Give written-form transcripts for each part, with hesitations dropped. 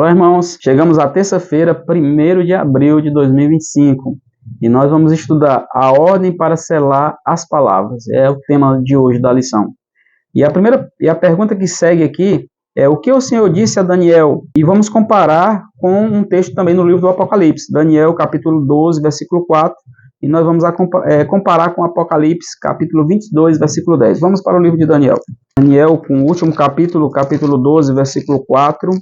Olá, irmãos, chegamos à terça-feira, 1º de abril de 2025, e nós vamos estudar a ordem para selar as palavras. É o tema de hoje da lição. E a pergunta que segue aqui é: o que o Senhor disse a Daniel? E vamos comparar com um texto também no livro do Apocalipse, Daniel capítulo 12, versículo 4, e nós vamos comparar com Apocalipse capítulo 22, versículo 10. Vamos para o livro de Daniel. Daniel, com o último capítulo 12, versículo 4,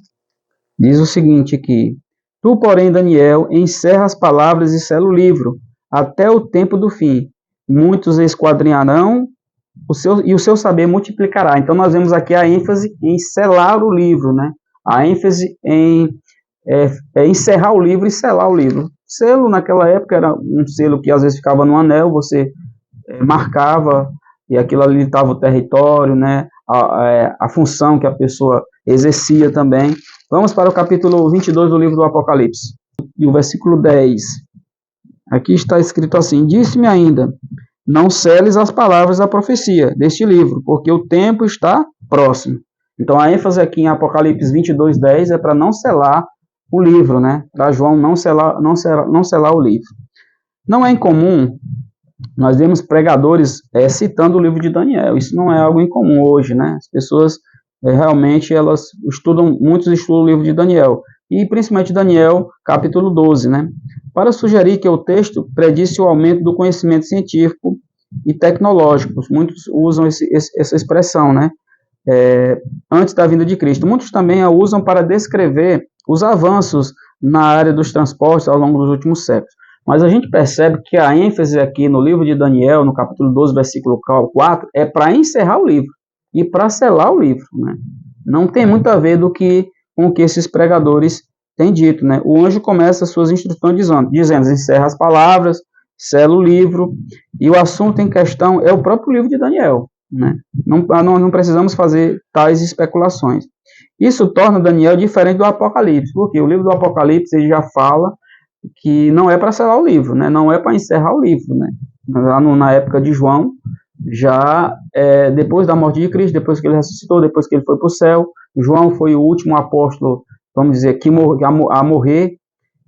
diz o seguinte aqui: Tu, porém, Daniel, encerra as palavras e sela o livro, até o tempo do fim. Muitos esquadrinharão, e o seu saber multiplicará. Então, nós vemos aqui a ênfase em selar o livro, né? A ênfase em encerrar o livro e selar o livro. Selo, naquela época, era um selo que às vezes ficava no anel, você marcava, e aquilo ali estava o território, né? A função que a pessoa exercia também. Vamos para o capítulo 22 do livro do Apocalipse, e o versículo 10. Aqui está escrito assim: Disse-me ainda, não seles as palavras da profecia deste livro, porque o tempo está próximo. Então, a ênfase aqui em Apocalipse 22, 10 é para não selar o livro, né? Para João não selar o livro. Não é incomum nós vemos pregadores citando o livro de Daniel. Isso não é algo incomum hoje, né? As pessoas realmente muitos estudam o livro de Daniel, e principalmente Daniel capítulo 12, né? Para sugerir que o texto predisse o aumento do conhecimento científico e tecnológico. Muitos usam essa expressão, né? Antes da vinda de Cristo. Muitos também a usam para descrever os avanços na área dos transportes ao longo dos últimos séculos. Mas a gente percebe que a ênfase aqui no livro de Daniel, no capítulo 12, versículo 4, é para encerrar o livro e para selar o livro, né? Não tem muito a ver com o que esses pregadores têm dito, né? O anjo começa suas instruções dizendo: encerra as palavras, sela o livro, e o assunto em questão é o próprio livro de Daniel, né? Não precisamos fazer tais especulações. Isso torna Daniel diferente do Apocalipse, porque o livro do Apocalipse ele já fala que não é para selar o livro, né? Não é para encerrar o livro, né? Na época de João, já depois da morte de Cristo, depois que ele ressuscitou, depois que ele foi para o céu, João foi o último apóstolo, vamos dizer, a morrer,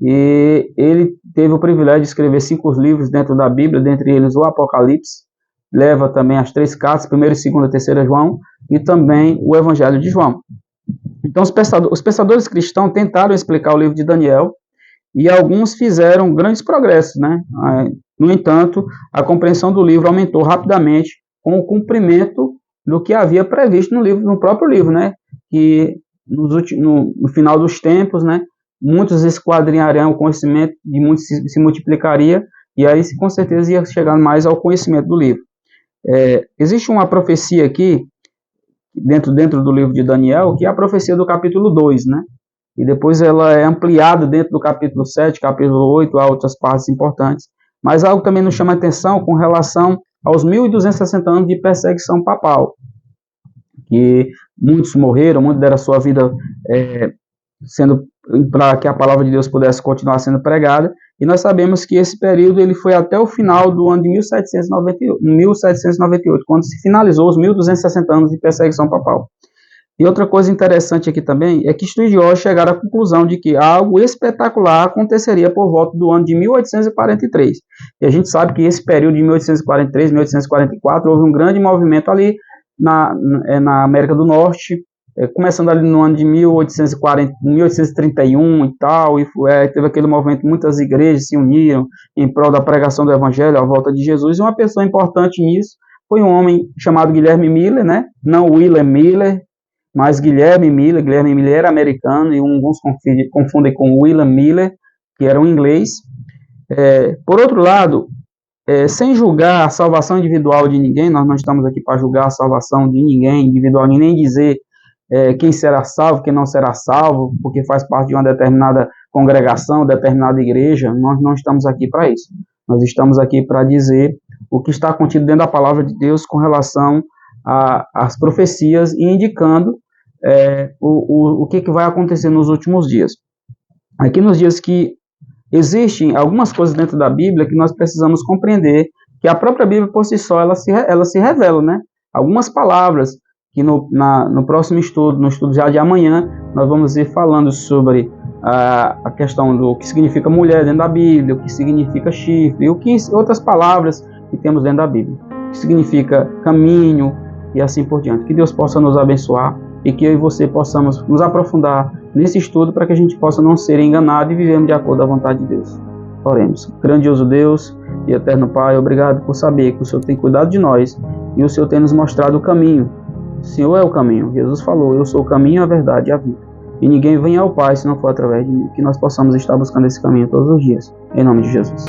e ele teve o privilégio de escrever 5 livros dentro da Bíblia, dentre eles o Apocalipse, leva também as 3 cartas, 1ª, 2ª e 3ª João, e também o Evangelho de João. Então, os pensadores cristãos tentaram explicar o livro de Daniel, e alguns fizeram grandes progressos, né? No entanto, a compreensão do livro aumentou rapidamente com o cumprimento do que havia previsto no próprio livro, né? Que no final dos tempos, né, muitos esquadrinhariam o conhecimento, de muitos se multiplicaria, e aí com certeza ia chegar mais ao conhecimento do livro. Existe uma profecia aqui, dentro do livro de Daniel, que é a profecia do capítulo 2, né? E depois ela é ampliada dentro do capítulo 7, capítulo 8, há outras partes importantes. Mas algo também nos chama a atenção com relação aos 1.260 anos de perseguição papal, que muitos morreram, muitos deram a sua vida para que a palavra de Deus pudesse continuar sendo pregada, e nós sabemos que esse período ele foi até o final do ano de 1798, quando se finalizou os 1.260 anos de perseguição papal. E outra coisa interessante aqui também é que estudiosos chegaram à conclusão de que algo espetacular aconteceria por volta do ano de 1843. E a gente sabe que esse período de 1843, 1844, houve um grande movimento ali na América do Norte, começando ali no ano de 1831 e tal, e teve aquele movimento, muitas igrejas se uniram em prol da pregação do Evangelho à volta de Jesus, e uma pessoa importante nisso foi um homem chamado Guilherme Miller, né? Não William Miller, mas Guilherme Miller. Guilherme Miller era americano, e alguns confundem com William Miller, que era um inglês. Por outro lado, sem julgar a salvação individual de ninguém, nós não estamos aqui para julgar a salvação de ninguém individual, nem dizer quem será salvo, quem não será salvo, porque faz parte de uma determinada congregação, determinada igreja. Nós não estamos aqui para isso. Nós estamos aqui para dizer o que está contido dentro da palavra de Deus com relação às profecias, e indicando o que vai acontecer nos últimos dias. Aqui nos dias que existem algumas coisas dentro da Bíblia que nós precisamos compreender, que a própria Bíblia por si só ela se revela, né? Algumas palavras que no próximo estudo, no estudo já de amanhã, nós vamos ir falando sobre a questão do que significa mulher dentro da Bíblia, o que significa chifre, e outras palavras que temos dentro da Bíblia, o que significa caminho e assim por diante. Que Deus possa nos abençoar e que eu e você possamos nos aprofundar nesse estudo para que a gente possa não ser enganado e vivermos de acordo com a vontade de Deus. Oremos. Grandioso Deus e eterno Pai, obrigado por saber que o Senhor tem cuidado de nós e o Senhor tem nos mostrado o caminho. O Senhor é o caminho. Jesus falou, eu sou o caminho, a verdade e a vida. E ninguém vem ao Pai se não for através de mim. Que nós possamos estar buscando esse caminho todos os dias. Em nome de Jesus.